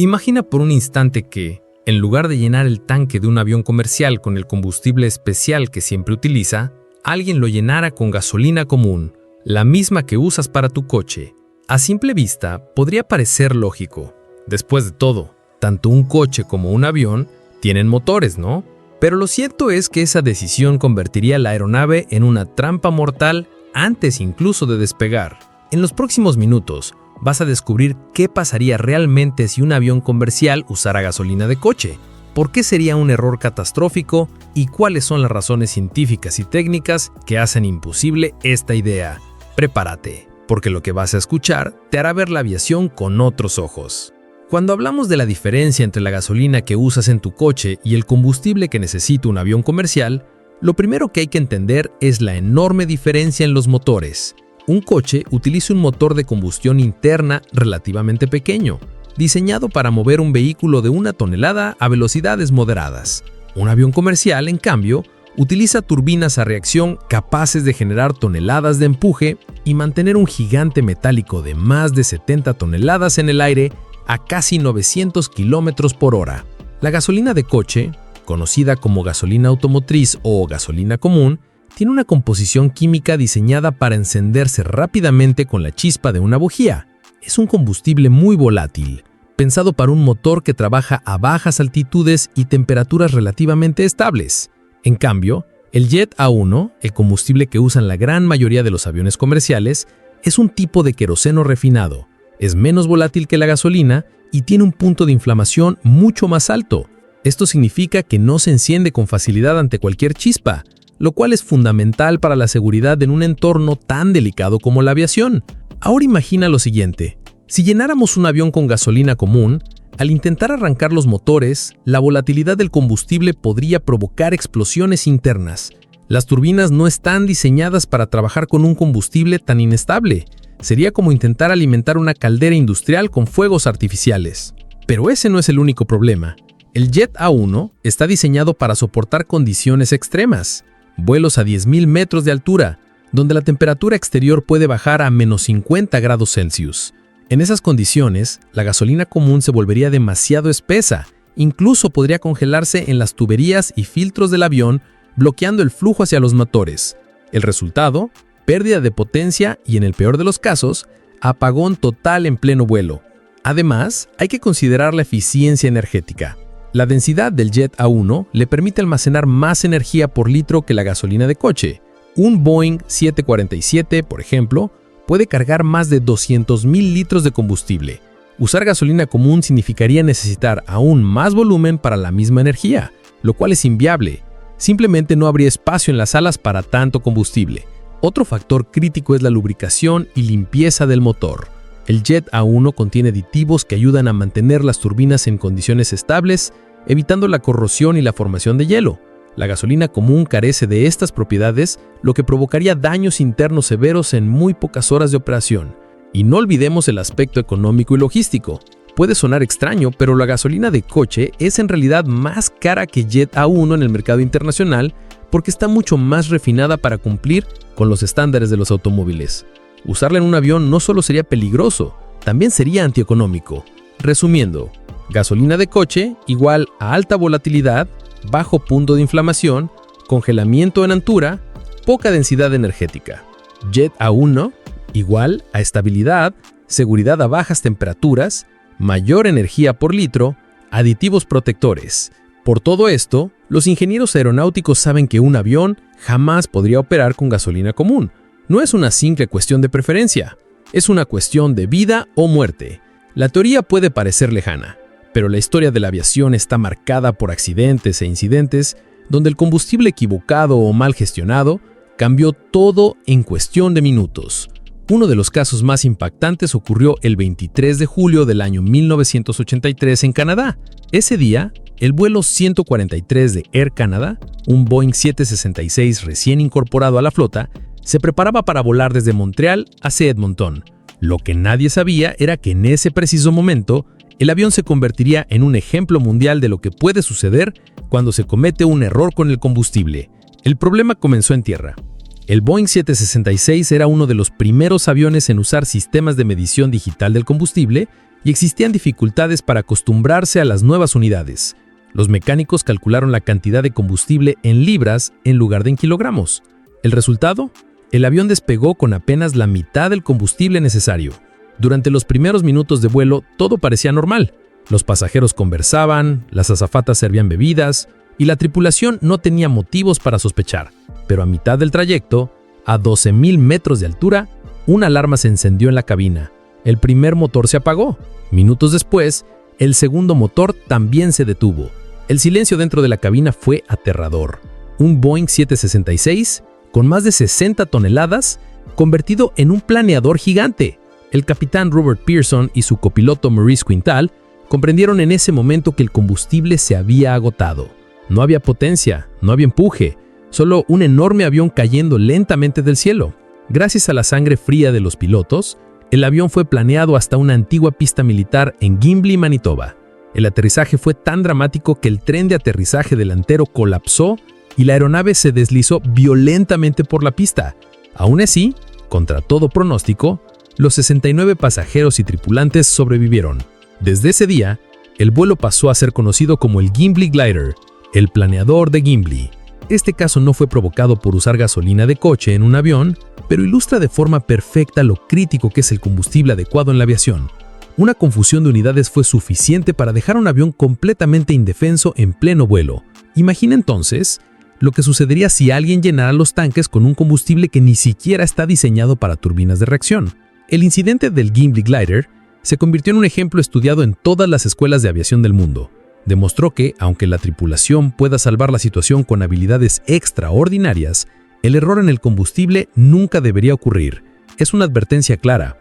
Imagina por un instante que, en lugar de llenar el tanque de un avión comercial con el combustible especial que siempre utiliza, alguien lo llenara con gasolina común, la misma que usas para tu coche. A simple vista, podría parecer lógico. Después de todo, tanto un coche como un avión tienen motores, ¿no? Pero lo cierto es que esa decisión convertiría la aeronave en una trampa mortal antes incluso de despegar. En los próximos minutos, vas a descubrir qué pasaría realmente si un avión comercial usara gasolina de coche, por qué sería un error catastrófico y cuáles son las razones científicas y técnicas que hacen imposible esta idea. Prepárate, porque lo que vas a escuchar te hará ver la aviación con otros ojos. Cuando hablamos de la diferencia entre la gasolina que usas en tu coche y el combustible que necesita un avión comercial, lo primero que hay que entender es la enorme diferencia en los motores. Un coche utiliza un motor de combustión interna relativamente pequeño, diseñado para mover un vehículo de 1 tonelada a velocidades moderadas. Un avión comercial, en cambio, utiliza turbinas a reacción capaces de generar toneladas de empuje y mantener un gigante metálico de más de 70 toneladas en el aire a casi 900 kilómetros por hora. La gasolina de coche, conocida como gasolina automotriz o gasolina común, tiene una composición química diseñada para encenderse rápidamente con la chispa de una bujía. Es un combustible muy volátil, pensado para un motor que trabaja a bajas altitudes y temperaturas relativamente estables. En cambio, el Jet A1, el combustible que usan la gran mayoría de los aviones comerciales, es un tipo de queroseno refinado. Es menos volátil que la gasolina y tiene un punto de inflamación mucho más alto. Esto significa que no se enciende con facilidad ante cualquier chispa, lo cual es fundamental para la seguridad en un entorno tan delicado como la aviación. Ahora imagina lo siguiente: si llenáramos un avión con gasolina común, al intentar arrancar los motores, la volatilidad del combustible podría provocar explosiones internas. Las turbinas no están diseñadas para trabajar con un combustible tan inestable. Sería como intentar alimentar una caldera industrial con fuegos artificiales. Pero ese no es el único problema. El Jet A1 está diseñado para soportar condiciones extremas. Vuelos a 10.000 metros de altura, donde la temperatura exterior puede bajar a menos 50 grados Celsius. En esas condiciones, la gasolina común se volvería demasiado espesa, incluso podría congelarse en las tuberías y filtros del avión, bloqueando el flujo hacia los motores. El resultado: pérdida de potencia y, en el peor de los casos, apagón total en pleno vuelo. Además, hay que considerar la eficiencia energética. La densidad del Jet A1 le permite almacenar más energía por litro que la gasolina de coche. Un Boeing 747, por ejemplo, puede cargar más de 200.000 litros de combustible. Usar gasolina común significaría necesitar aún más volumen para la misma energía, lo cual es inviable. Simplemente no habría espacio en las alas para tanto combustible. Otro factor crítico es la lubricación y limpieza del motor. El Jet A1 contiene aditivos que ayudan a mantener las turbinas en condiciones estables, evitando la corrosión y la formación de hielo. La gasolina común carece de estas propiedades, lo que provocaría daños internos severos en muy pocas horas de operación. Y no olvidemos el aspecto económico y logístico. Puede sonar extraño, pero la gasolina de coche es en realidad más cara que Jet A1 en el mercado internacional porque está mucho más refinada para cumplir con los estándares de los automóviles. Usarla en un avión no solo sería peligroso, también sería antieconómico. Resumiendo, gasolina de coche igual a alta volatilidad, bajo punto de inflamación, congelamiento en altura, poca densidad energética. Jet A1 igual a estabilidad, seguridad a bajas temperaturas, mayor energía por litro, aditivos protectores. Por todo esto, los ingenieros aeronáuticos saben que un avión jamás podría operar con gasolina común. No es una simple cuestión de preferencia, es una cuestión de vida o muerte. La teoría puede parecer lejana, pero la historia de la aviación está marcada por accidentes e incidentes donde el combustible equivocado o mal gestionado cambió todo en cuestión de minutos. Uno de los casos más impactantes ocurrió el 23 de julio del año 1983 en Canadá. Ese día, el vuelo 143 de Air Canada, un Boeing 766 recién incorporado a la flota, se preparaba para volar desde Montreal hacia Edmonton. Lo que nadie sabía era que en ese preciso momento, el avión se convertiría en un ejemplo mundial de lo que puede suceder cuando se comete un error con el combustible. El problema comenzó en tierra. El Boeing 766 era uno de los primeros aviones en usar sistemas de medición digital del combustible y existían dificultades para acostumbrarse a las nuevas unidades. Los mecánicos calcularon la cantidad de combustible en libras en lugar de en kilogramos. ¿El resultado? El avión despegó con apenas la mitad del combustible necesario. Durante los primeros minutos de vuelo, todo parecía normal. Los pasajeros conversaban, las azafatas servían bebidas y la tripulación no tenía motivos para sospechar. Pero a mitad del trayecto, a 12.000 metros de altura, una alarma se encendió en la cabina. El primer motor se apagó. Minutos después, el segundo motor también se detuvo. El silencio dentro de la cabina fue aterrador. Un Boeing 766, con más de 60 toneladas, convertido en un planeador gigante. El capitán Robert Pearson y su copiloto Maurice Quintal comprendieron en ese momento que el combustible se había agotado. No había potencia, no había empuje, solo un enorme avión cayendo lentamente del cielo. Gracias a la sangre fría de los pilotos, el avión fue planeado hasta una antigua pista militar en Gimli, Manitoba. El aterrizaje fue tan dramático que el tren de aterrizaje delantero colapsó y la aeronave se deslizó violentamente por la pista. Aún así, contra todo pronóstico, los 69 pasajeros y tripulantes sobrevivieron. Desde ese día, el vuelo pasó a ser conocido como el Gimli Glider, el planeador de Gimli. Este caso no fue provocado por usar gasolina de coche en un avión, pero ilustra de forma perfecta lo crítico que es el combustible adecuado en la aviación. Una confusión de unidades fue suficiente para dejar un avión completamente indefenso en pleno vuelo. Imagina entonces lo que sucedería si alguien llenara los tanques con un combustible que ni siquiera está diseñado para turbinas de reacción. El incidente del Gimli Glider se convirtió en un ejemplo estudiado en todas las escuelas de aviación del mundo. Demostró que, aunque la tripulación pueda salvar la situación con habilidades extraordinarias, el error en el combustible nunca debería ocurrir. Es una advertencia clara.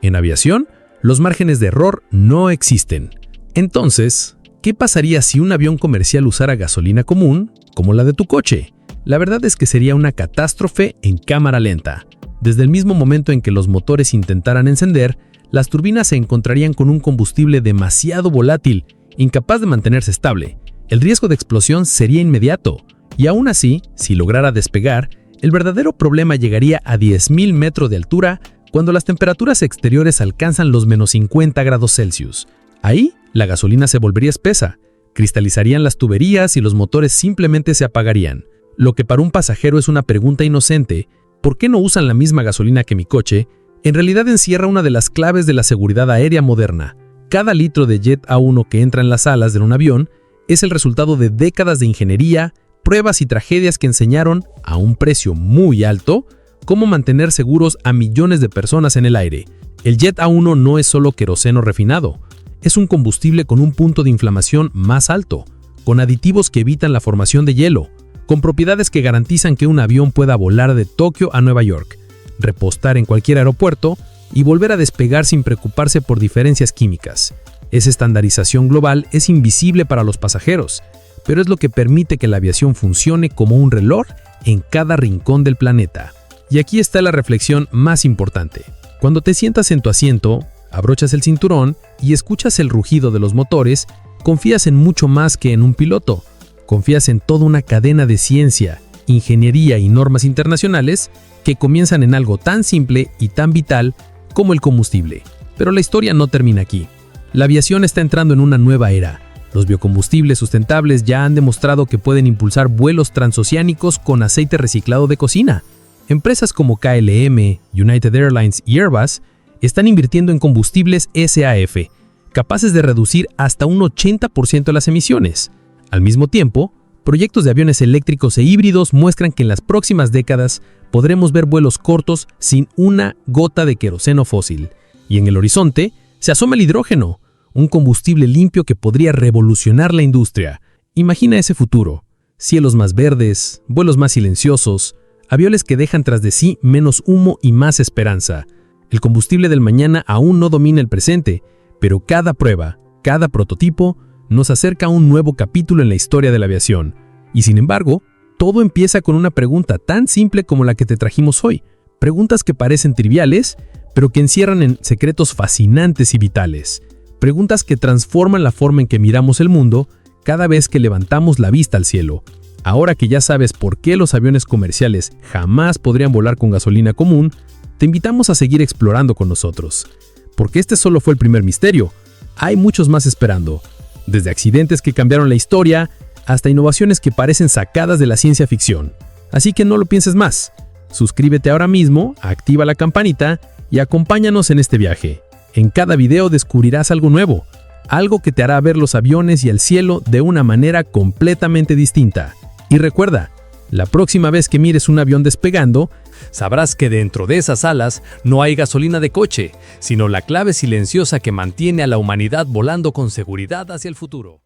En aviación, los márgenes de error no existen. Entonces, ¿qué pasaría si un avión comercial usara gasolina común, como la de tu coche? La verdad es que sería una catástrofe en cámara lenta. Desde el mismo momento en que los motores intentaran encender, las turbinas se encontrarían con un combustible demasiado volátil, incapaz de mantenerse estable. El riesgo de explosión sería inmediato, y aún así, si lograra despegar, el verdadero problema llegaría a 10.000 metros de altura cuando las temperaturas exteriores alcanzan los menos 50 grados Celsius. Ahí, la gasolina se volvería espesa, cristalizarían las tuberías y los motores simplemente se apagarían. Lo que para un pasajero es una pregunta inocente, ¿por qué no usan la misma gasolina que mi coche?, en realidad encierra una de las claves de la seguridad aérea moderna. Cada litro de Jet A1 que entra en las alas de un avión es el resultado de décadas de ingeniería, pruebas y tragedias que enseñaron, a un precio muy alto, cómo mantener seguros a millones de personas en el aire. El Jet A1 no es solo queroseno refinado, es un combustible con un punto de inflamación más alto, con aditivos que evitan la formación de hielo, con propiedades que garantizan que un avión pueda volar de Tokio a Nueva York, repostar en cualquier aeropuerto y volver a despegar sin preocuparse por diferencias químicas. Esa estandarización global es invisible para los pasajeros, pero es lo que permite que la aviación funcione como un reloj en cada rincón del planeta. Y aquí está la reflexión más importante. Cuando te sientas en tu asiento, abrochas el cinturón y escuchas el rugido de los motores, confías en mucho más que en un piloto. Confías en toda una cadena de ciencia, ingeniería y normas internacionales que comienzan en algo tan simple y tan vital como el combustible. Pero la historia no termina aquí. La aviación está entrando en una nueva era. Los biocombustibles sustentables ya han demostrado que pueden impulsar vuelos transoceánicos con aceite reciclado de cocina. Empresas como KLM, United Airlines y Airbus están invirtiendo en combustibles SAF, capaces de reducir hasta un 80% las emisiones. Al mismo tiempo, proyectos de aviones eléctricos e híbridos muestran que en las próximas décadas podremos ver vuelos cortos sin una gota de queroseno fósil. Y en el horizonte se asoma el hidrógeno, un combustible limpio que podría revolucionar la industria. Imagina ese futuro: cielos más verdes, vuelos más silenciosos, aviones que dejan tras de sí menos humo y más esperanza. El combustible del mañana aún no domina el presente, pero cada prueba, cada prototipo, nos acerca a un nuevo capítulo en la historia de la aviación. Y sin embargo, todo empieza con una pregunta tan simple como la que te trajimos hoy. Preguntas que parecen triviales, pero que encierran en secretos fascinantes y vitales. Preguntas que transforman la forma en que miramos el mundo cada vez que levantamos la vista al cielo. Ahora que ya sabes por qué los aviones comerciales jamás podrían volar con gasolina común, te invitamos a seguir explorando con nosotros. Porque este solo fue el primer misterio. hay muchos más esperando, desde accidentes que cambiaron la historia hasta innovaciones que parecen sacadas de la ciencia ficción. Así que no lo pienses más. Suscríbete ahora mismo, activa la campanita y acompáñanos en este viaje. En cada video descubrirás algo nuevo, algo que te hará ver los aviones y el cielo de una manera completamente distinta. Y recuerda, la próxima vez que mires un avión despegando, sabrás que dentro de esas alas no hay gasolina de coche, sino la clave silenciosa que mantiene a la humanidad volando con seguridad hacia el futuro.